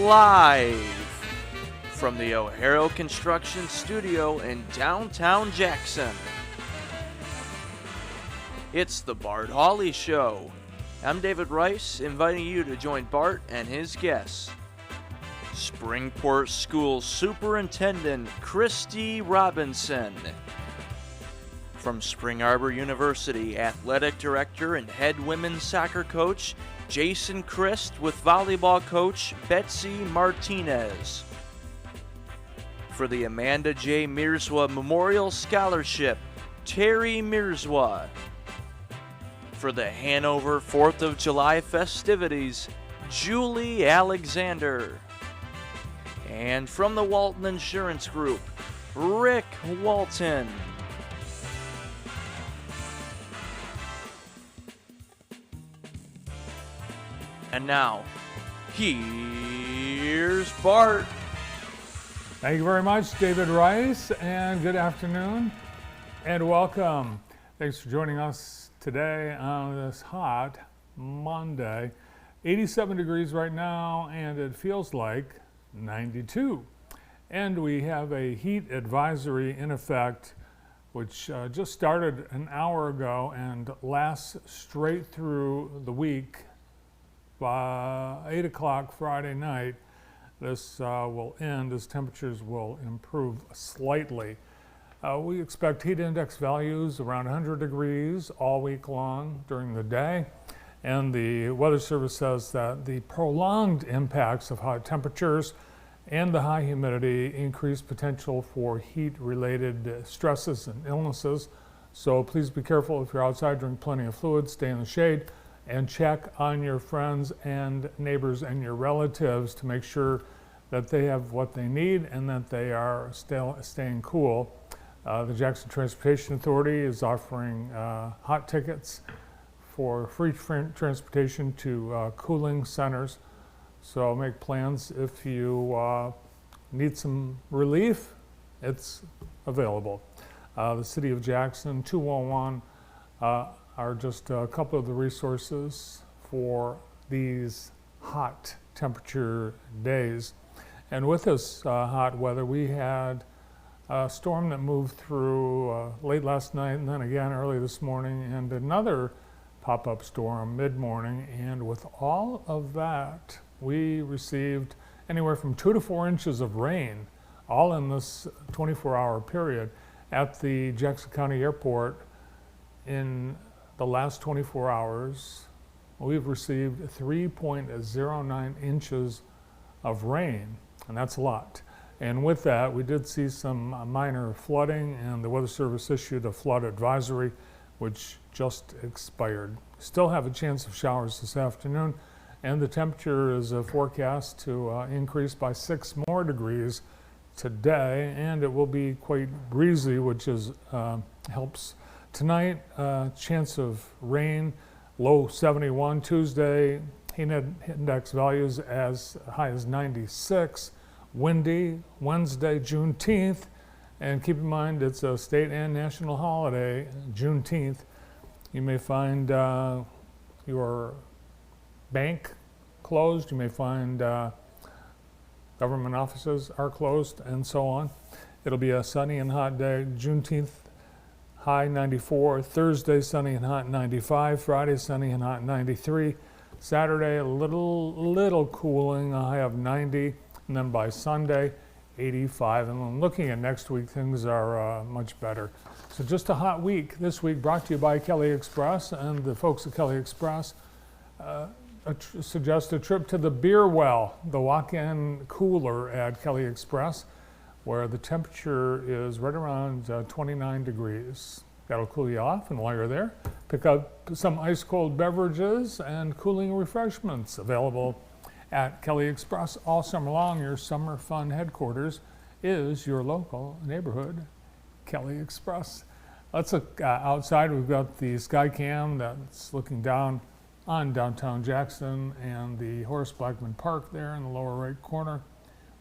live from the O'Hara Construction Studio in downtown Jackson. It's the Bart Hawley Show. I'm David Rice, inviting you to join Bart and his guests. Springport School Superintendent Christy Robinson. From Spring Arbor University, Athletic Director and Head Women's Soccer Coach Jason Christ with Volleyball Coach Betsy Martinez. For the Amanda J. Mirzwa Memorial Scholarship, Terry Mirzwa. For the Hanover 4th of July festivities, Julie Alexander. And from the Walton Insurance Group, Rick Walton. And now, here's Bart. Thank you very much, David Rice, and good afternoon, and welcome. Thanks for joining us today on this hot Monday. 87 degrees right now, and it feels like 92. And we have a heat advisory in effect, which just started an hour ago and lasts straight through the week. By 8 o'clock Friday night, this will end as temperatures will improve slightly. We expect heat index values around 100 degrees all week long during the day. And the Weather Service says that the prolonged impacts of hot temperatures and the high humidity increase potential for heat-related stresses and illnesses. So please be careful if you're outside, drink plenty of fluids, stay in the shade, and check on your friends and neighbors and your relatives to make sure that they have what they need and that they are still staying cool. The Jackson Transportation Authority is offering hot tickets for free transportation to cooling centers. So make plans if you need some relief, it's available. The City of Jackson, 201, are just a couple of the resources for these hot temperature days. And with this hot weather, we had a storm that moved through late last night and then again early this morning, and another pop-up storm mid-morning. And with all of that, we received anywhere from 2 to 4 inches of rain, all in this 24-hour period at the Jackson County Airport. In the last 24 hours, we've received 3.09 inches of rain, and that's a lot. And with that, we did see some minor flooding, and the Weather Service issued a flood advisory, which just expired. Still have a chance of showers this afternoon, and the temperature is forecast to increase by 6 more degrees today, and it will be quite breezy, which is helps. Tonight, chance of rain, low 71. Tuesday, heat index values as high as 96. Windy. Wednesday, Juneteenth. And keep in mind, it's a state and national holiday, Juneteenth. You may find your bank closed. You may find government offices are closed, and so on. It'll be a sunny and hot day. Juneteenth, high 94. Thursday, sunny and hot 95. Friday, sunny and hot 93. Saturday, a little cooling, a high of 90. And then by Sunday, 85. And then looking at next week, things are much better. So just a hot week this week, brought to you by Kelly Express. And the folks at Kelly Express suggest a trip to the Beer Well, the walk-in cooler at Kelly Express, where the temperature is right around 29 degrees. That'll cool you off, and while you're there, pick up some ice-cold beverages and cooling refreshments available at Kelly Express all summer long. Your summer fun headquarters is your local neighborhood Kelly Express. Let's look outside. We've got the sky cam that's looking down on downtown Jackson, and the Horace Blackman Park there in the lower right corner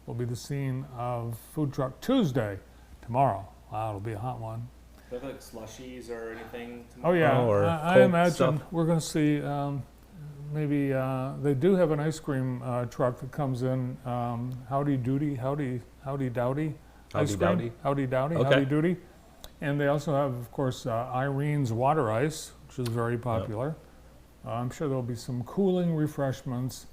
will be the scene of Food Truck Tuesday tomorrow. Wow, it'll be a hot one. Do they have like slushies or anything tomorrow? Oh yeah, or I cold imagine stuff. we're going to see maybe they do have an ice cream truck that comes in. Howdy Doody, Howdy Dowdy, ice cream. Dowdy. Howdy Dowdy, Okay. Howdy Doody. And they also have, of course, Irene's Water Ice, which is very popular. I'm sure there'll be some cooling refreshments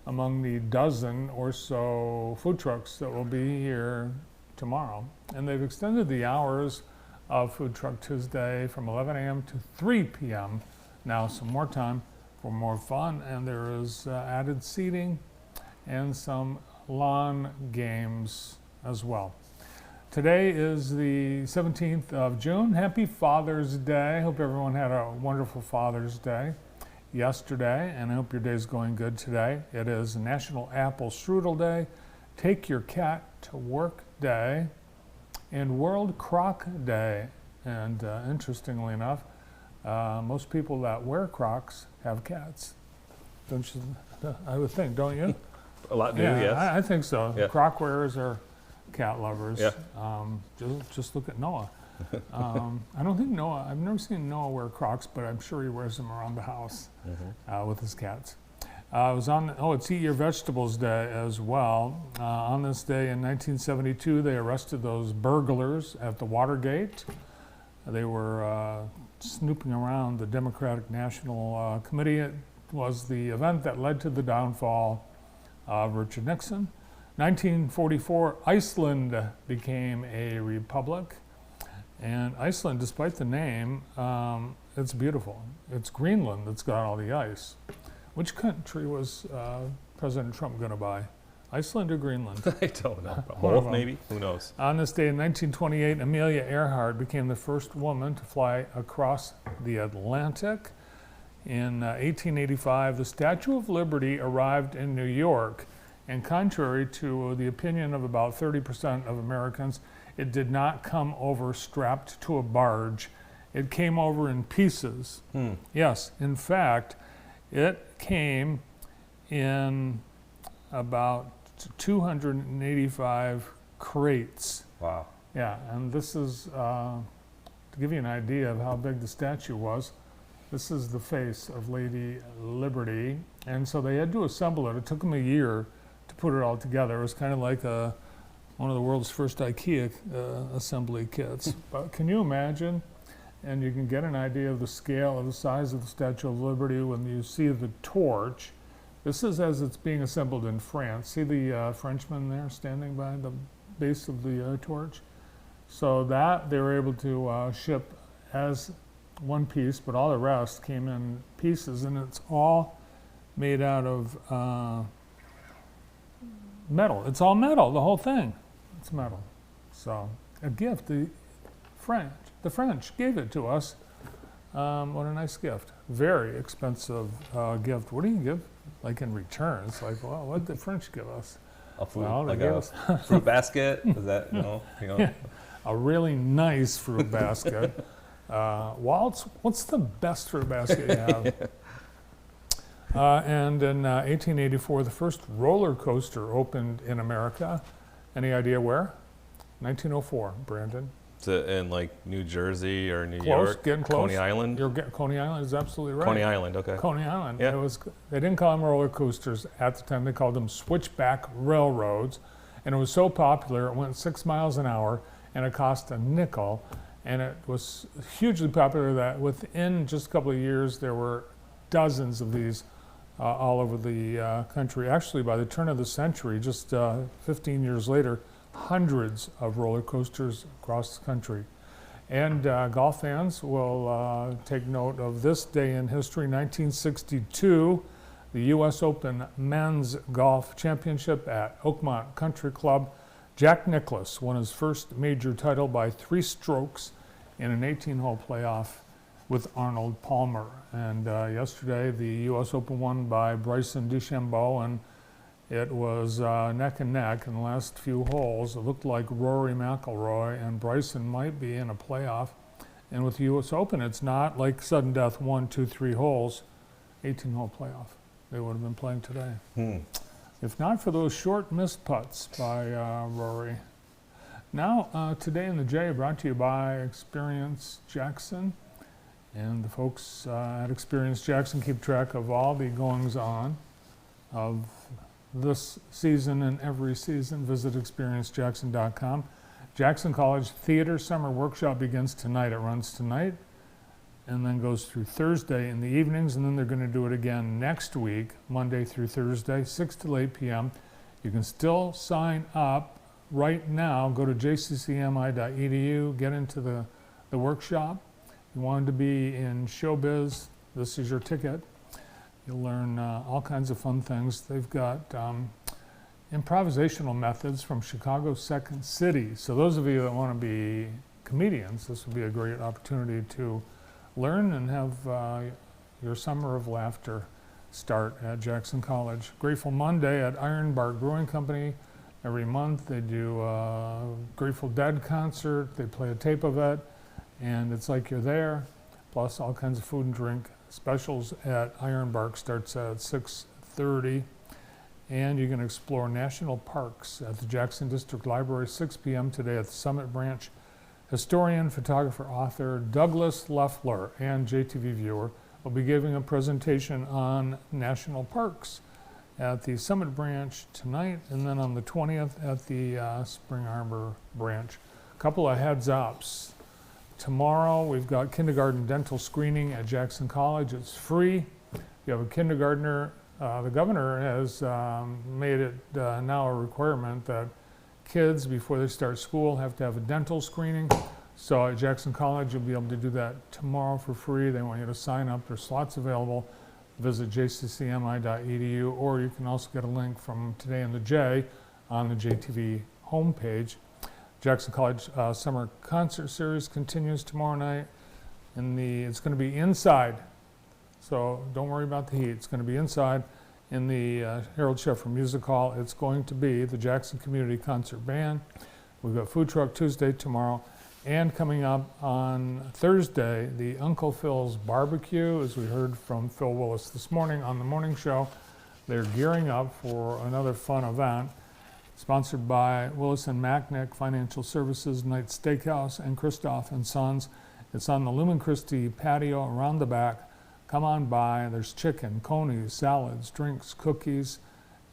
among the dozen or so food trucks that will be here tomorrow. And they've extended the hours of Food Truck Tuesday from 11 a.m. to 3 p.m. Now some more time for more fun, and there is added seating and some lawn games as well. Today is the 17th of June. Happy Father's Day. Hope everyone had a wonderful Father's Day yesterday, and I hope your day's going good today. It is National Apple Strudel Day, Take Your Cat to Work Day, and World Croc Day. And interestingly enough, most people that wear Crocs have cats. Don't you? I would think, don't you? A lot do, Yeah, yes. I think so. Yeah. Croc wearers are cat lovers. Yeah. Just look at Noah. I don't think Noah, I've never seen Noah wear Crocs, but I'm sure he wears them around the house with his cats. It was on, it's Eat Your Vegetables Day as well. On this day in 1972, they arrested those burglars at the Watergate. They were snooping around the Democratic National Committee. It was the event that led to the downfall of Richard Nixon. 1944, Iceland became a republic. And Iceland, despite the name, it's beautiful. It's Greenland that's got all the ice. Which country was President Trump going to buy? Iceland or Greenland? I don't know. One of Both, them. maybe? Who knows? On this day in 1928, Amelia Earhart became the first woman to fly across the Atlantic. In 1885, the Statue of Liberty arrived in New York. And contrary to the opinion of about 30% of Americans, it did not come over strapped to a barge. It came over in pieces. Yes, in fact, it came in about 285 crates. Wow. Yeah, and this is, to give you an idea of how big the statue was, this is the face of Lady Liberty. And so they had to assemble it. It took them a year to put it all together. It was kind of like one of the world's first IKEA assembly kits. But can you imagine? And you can get an idea of the scale of the size of the Statue of Liberty when you see the torch. This is as it's being assembled in France. See the Frenchman there standing by the base of the torch? So that they were able to ship as one piece, but all the rest came in pieces, and it's all made out of metal. It's all metal, the whole thing. It's metal. So a gift. The French gave it to us. What a nice gift. Very expensive gift. What do you give like in return? It's like, well, what did the French give us? A fruit, Well, they like gave a us fruit basket? Is that, no? You know? Yeah. A really nice fruit basket. Waltz, what's the best fruit basket you have? And in 1884, the first roller coaster opened in America. Any idea where? 1904, Brandon. In like New Jersey or New Close, York? getting close. Coney Island? Coney Island is absolutely right. Coney Island, okay. Coney Island. Yeah. They didn't call them roller coasters at the time. They called them switchback railroads. And it was so popular, it went 6 miles an hour, and it cost a nickel. And it was hugely popular that within just a couple of years, there were dozens of these all over the country. Actually, by the turn of the century, just 15 years later, hundreds of roller coasters across the country. And golf fans will take note of this day in history. 1962, the U.S. Open Men's Golf Championship at Oakmont Country Club. Jack Nicklaus won his first major title by 3 strokes in an 18-hole playoff with Arnold Palmer. And yesterday, the U.S. Open won by Bryson DeChambeau, and it was neck and neck in the last few holes. It looked like Rory McIlroy and Bryson might be in a playoff. And with the U.S. Open, it's not like sudden death, 1, 2, 3 holes, 18-hole playoff. They would have been playing today. If not for those short missed putts by Rory. Now, Today in the J, brought to you by Experience Jackson. And the folks at Experience Jackson keep track of all the goings-on of this season and every season. Visit experiencejackson.com. Jackson College Theater Summer Workshop begins tonight. It runs tonight and then goes through Thursday in the evenings, and then they're going to do it again next week, Monday through Thursday, 6 to 8 p.m. You can still sign up right now. Go to jccmi.edu, get into the workshop. You wanted to be in showbiz, this is your ticket. You'll learn all kinds of fun things. They've got improvisational methods from Chicago's Second City. So those of you that want to be comedians, this would be a great opportunity to learn and have your summer of laughter start at Jackson College. Grateful Monday at Iron Bark Brewing Company. Every month they do a Grateful Dead concert. They play a tape of it, and it's like you're there, plus all kinds of food and drink. Specials at Iron Bark starts at 6:30, and you can explore national parks at the Jackson District Library, 6 p.m. today at the Summit Branch. Historian, photographer, author Douglas Leffler and JTV viewer will be giving a presentation on national parks at the Summit Branch tonight, and then on the 20th at the Spring Arbor Branch. A couple of heads ups. Tomorrow we've got kindergarten dental screening at Jackson College. It's free. If you have a kindergartner, the governor has made it now a requirement that kids, before they start school, have to have a dental screening. So at Jackson College, you'll be able to do that tomorrow for free. They want you to sign up. There's slots available. Visit jccmi.edu, or you can also get a link from Today in the J on the JTV homepage. Jackson College Summer Concert Series continues tomorrow night. It's going to be inside, so don't worry about the heat. It's going to be inside in the Harold Sheffer Music Hall. It's going to be the Jackson Community Concert Band. We've got Food Truck Tuesday tomorrow, and coming up on Thursday, the Uncle Phil's Barbecue, as we heard from Phil Willis this morning on the morning show. They're gearing up for another fun event, sponsored by Willis and Macknick Financial Services, Knight Steakhouse, and Christoph and Sons. It's on the Lumen Christi patio around the back. Come on by. There's chicken, conies, salads, drinks, cookies.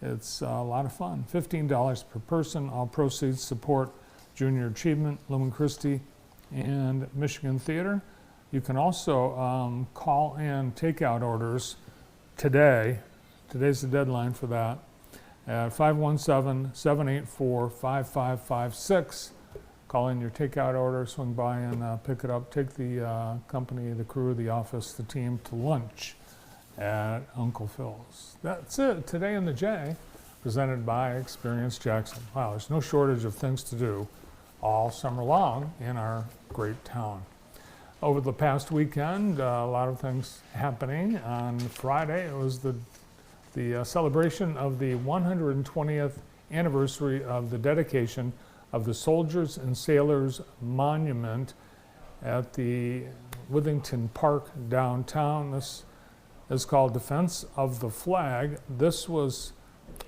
It's a lot of fun. $15 per person. All proceeds support Junior Achievement, Lumen Christi, and Michigan Theater. You can also call in takeout orders today. Today's the deadline for that. At 517-784-5556. Call in your takeout order, swing by and pick it up. Take the company, the crew, the office, the team to lunch at Uncle Phil's. That's it. Today in the J, presented by Experience Jackson. Wow, there's no shortage of things to do all summer long in our great town. Over the past weekend, a lot of things happening. On Friday, it was the celebration of the 120th anniversary of the dedication of the Soldiers and Sailors Monument at the Withington Park downtown. This is called Defense of the Flag. This was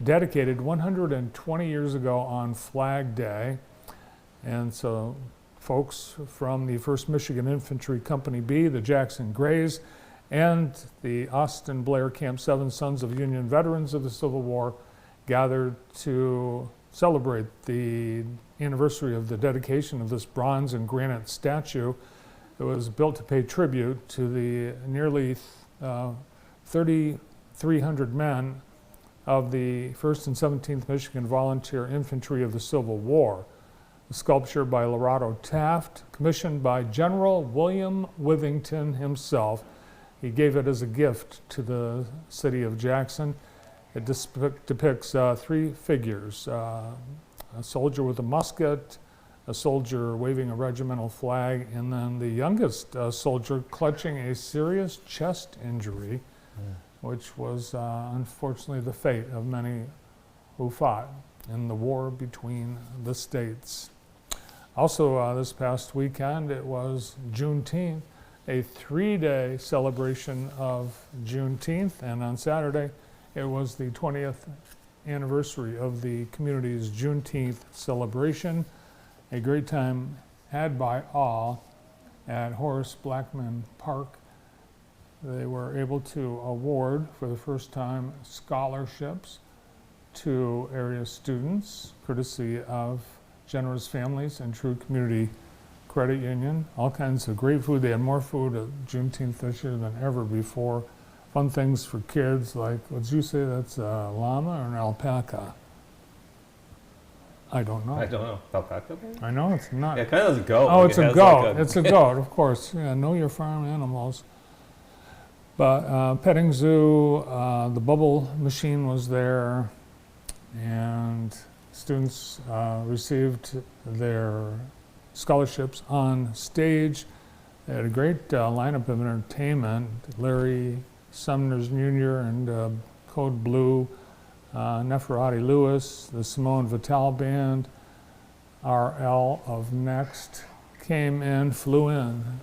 dedicated 120 years ago on Flag Day. And so folks from the 1st Michigan Infantry Company B, the Jackson Grays, and the Austin Blair Camp 7 Sons of Union Veterans of the Civil War gathered to celebrate the anniversary of the dedication of this bronze and granite statue. It was built to pay tribute to the nearly 3,300 men of the 1st and 17th Michigan Volunteer Infantry of the Civil War. The sculpture by Lorado Taft, commissioned by General William Withington himself. He gave it as a gift to the city of Jackson. It depicts 3 figures, a soldier with a musket, a soldier waving a regimental flag, and then the youngest soldier clutching a serious chest injury, which was unfortunately the fate of many who fought in the war between the states. Also this past weekend, it was Juneteenth, a 3-day celebration of Juneteenth, and on Saturday, it was the 20th anniversary of the community's Juneteenth celebration. A great time had by all at Horace Blackman Park they were able to award for the first time scholarships to area students, courtesy of generous families and True Community Credit Union. All kinds of great food. They had more food at Juneteenth this year than ever before. Fun things for kids like, what did you say, that's a llama or an alpaca? I don't know. I don't know. Alpaca? I know it's not. Yeah, it kind of is a goat. Oh, Like, it's it a has goat. like It's a goat, of course. Yeah, know your farm animals. But petting zoo, the bubble machine was there, and students received their scholarships on stage. They had a great lineup of entertainment. Larry Sumner's Jr. and Code Blue, Neferati Lewis, the Simone Vitale Band, RL of Next came in, flew in,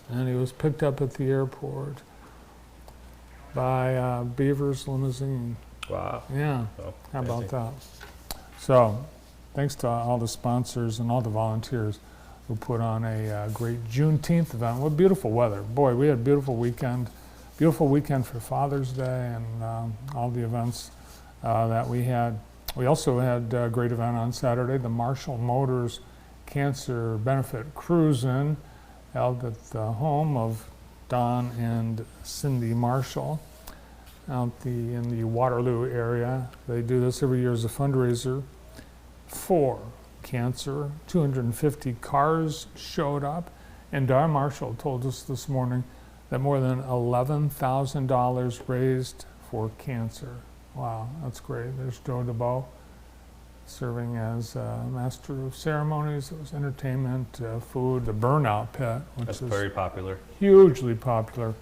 and he was picked up at the airport by Beaver's limousine. Wow. Yeah, Oh, how about fancy. that? So, thanks to all the sponsors and all the volunteers who put on a great Juneteenth event. What beautiful weather. Boy, we had a beautiful weekend for Father's Day and all the events that we had. We also had a great event on Saturday, the Marshall Motors Cancer Benefit Cruise-In, held at the home of Don and Cindy Marshall out in the Waterloo area. They do this every year as a fundraiser for cancer. 250 cars showed up, and Don Marshall told us this morning that more than $11,000 raised for cancer. Wow, that's great. There's Joe DeBow serving as master of ceremonies. It was entertainment, food, the Burnout Pit, which That's is very popular. hugely popular.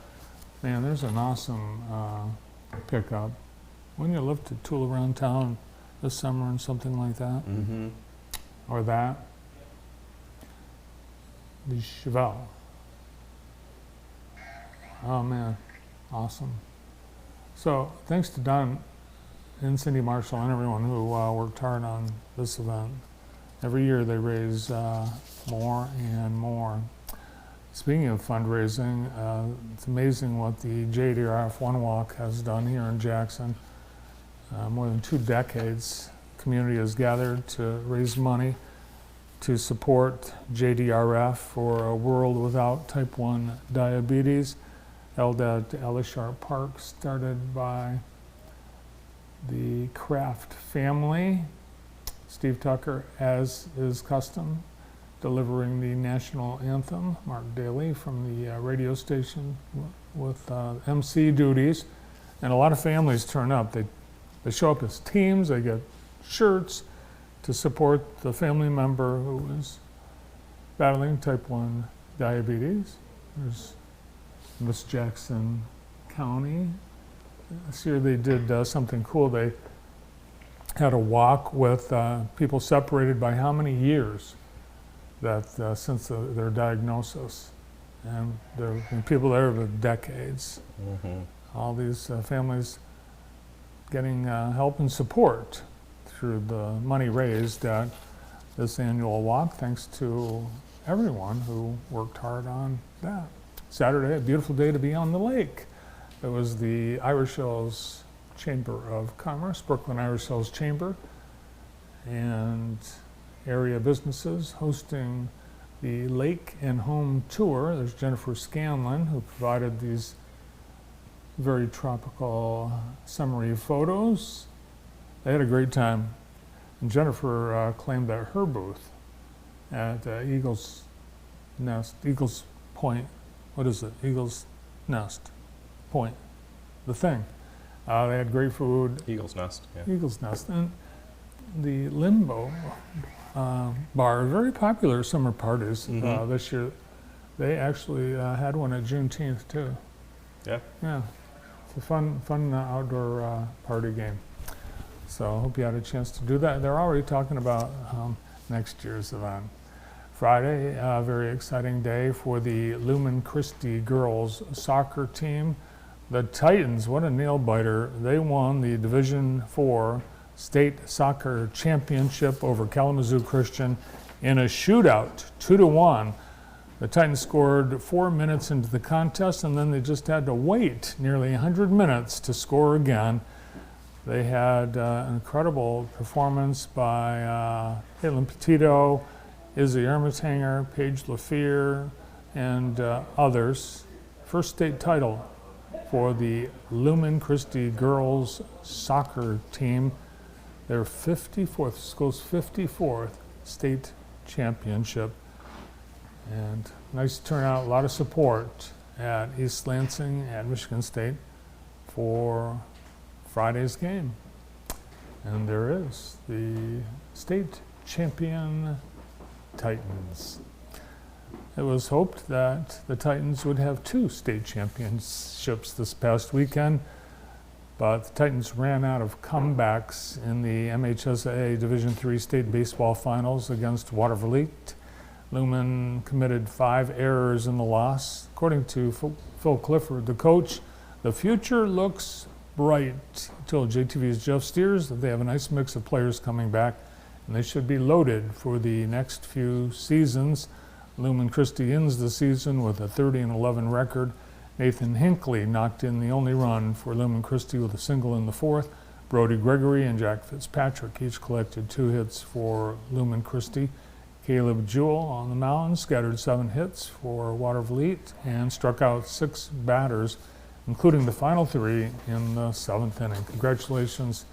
Man, there's an awesome pickup. Wouldn't you love to tool around town this summer and something like that? Mm-hmm. Or that? The Chevelle. Oh man, awesome. So thanks to Don and Cindy Marshall and everyone who worked hard on this event. Every year they raise more and more. Speaking of fundraising, it's amazing what the JDRF One Walk has done here in Jackson. More than 2 decades, the community has gathered to raise money to support JDRF for a world without type 1 diabetes, held at Ellisharp Park, started by the Kraft family. Steve Tucker, as is custom, delivering the national anthem. Mark Daly from the radio station with MC duties. And a lot of families turn up. They show up as teams, they get shirts to support the family member who is battling type 1 diabetes. There's Miss Jackson County. This year they did something cool. They had a walk with people separated by how many years that since their diagnosis. And there have been people there for decades. Mm-hmm. All these families getting help and support through the money raised at this annual walk, thanks to everyone who worked hard on that. Saturday, a beautiful day to be on the lake. It was the Irish Hills Chamber of Commerce, Brooklyn Irish Hills Chamber, and area businesses hosting the Lake and Home Tour. There's Jennifer Scanlon, who provided these very tropical summery photos. They had a great time. And Jennifer claimed that her booth at Eagles Point, what is it? Eagles Nest Point, the thing. They had great food. Eagle's Nest. Yeah. Eagles Nest. And the Limbo bar, very popular summer parties this year. They actually had one at Juneteenth too. Yeah. Yeah, it's a fun outdoor party game. So I hope you had a chance to do that. They're already talking about next year's event. Friday, a very exciting day for the Lumen Christi girls soccer team. The Titans, what a nail biter. They won the Division IV State Soccer Championship over Kalamazoo Christian in a shootout, 2-1. The Titans scored 4 minutes into the contest, and then they just had to wait nearly 100 minutes to score again. They had an incredible performance by Caitlin Petito, Izzy Ermitanger, Paige LaFear, and others. First state title for the Lumen Christi girls soccer team. Their 54th, school's 54th state championship. And nice turnout, a lot of support at East Lansing at Michigan State for Friday's game. And there is the state champion Titans. It was hoped that the Titans would have 2 state championships this past weekend, but the Titans ran out of comebacks in the MHSAA Division III state baseball finals against Watervliet. Lumen committed 5 errors in the loss. According to Phil Clifford, the coach, the future looks bright. He told JTV's Jeff Steers that they have a nice mix of players coming back, and they should be loaded for the next few seasons. Lumen Christi ends the season with a 30-11 record. Nathan Hinckley knocked in the only run for Lumen Christi with a single in the 4th. Brody Gregory and Jack Fitzpatrick each collected 2 hits for Lumen Christi. Caleb Jewell on the mound scattered 7 hits for Watervliet and struck out 6 batters, including the final 3 in the 7th inning. Congratulations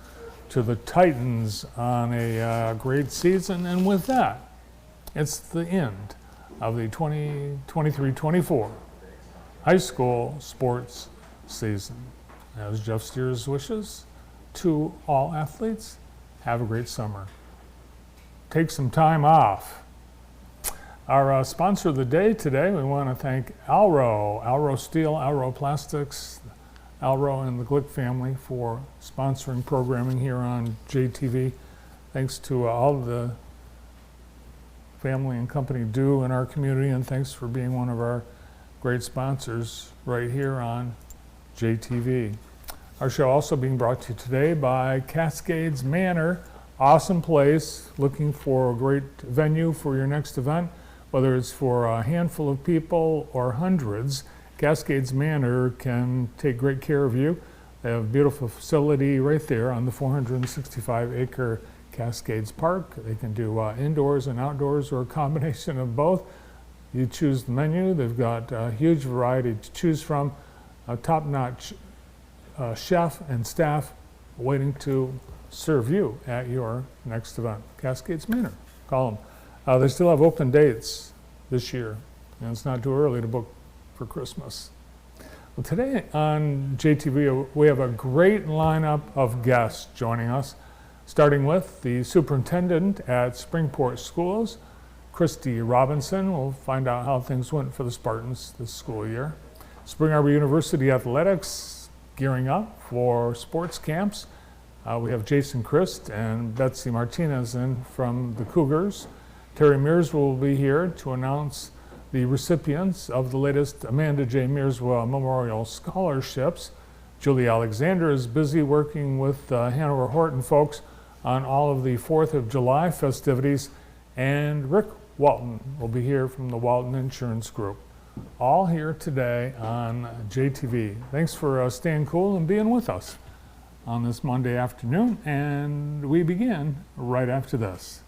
to the Titans on a great season. And with that, it's the end of the 2023-24 high school sports season. As Jeff Steers wishes to all athletes, have a great summer. Take some time off. Our sponsor of the day today, we want to thank Alro Steel, Alro Plastics, Alro and the Glick family for sponsoring programming here on JTV. Thanks to all the family and company do in our community, and thanks for being one of our great sponsors right here on JTV. Our show also being brought to you today by Cascades Manor. Awesome place, looking for a great venue for your next event, whether it's for a handful of people or hundreds. Cascades Manor can take great care of you. They have a beautiful facility right there on the 465-acre Cascades Park. They can do indoors and outdoors or a combination of both. You choose the menu. They've got a huge variety to choose from. A top-notch chef and staff waiting to serve you at your next event. Cascades Manor. Call them. They still have open dates this year, and it's not too early to book for Christmas. Well, today on JTV, we have a great lineup of guests joining us, starting with the superintendent at Springport Schools, Christy Robinson. We'll find out how things went for the Spartans this school year. Spring Arbor University Athletics gearing up for sports camps. We have Jason Christ and Betsy Martinez in from the Cougars. Terry Mears will be here to announce the recipients of the latest Amanda J. Mearswell Memorial Scholarships. Julie Alexander is busy working with Hanover Horton folks on all of the 4th of July festivities, and Rick Walton will be here from the Walton Insurance Group. All here today on JTV. Thanks for staying cool and being with us on this Monday afternoon, and we begin right after this.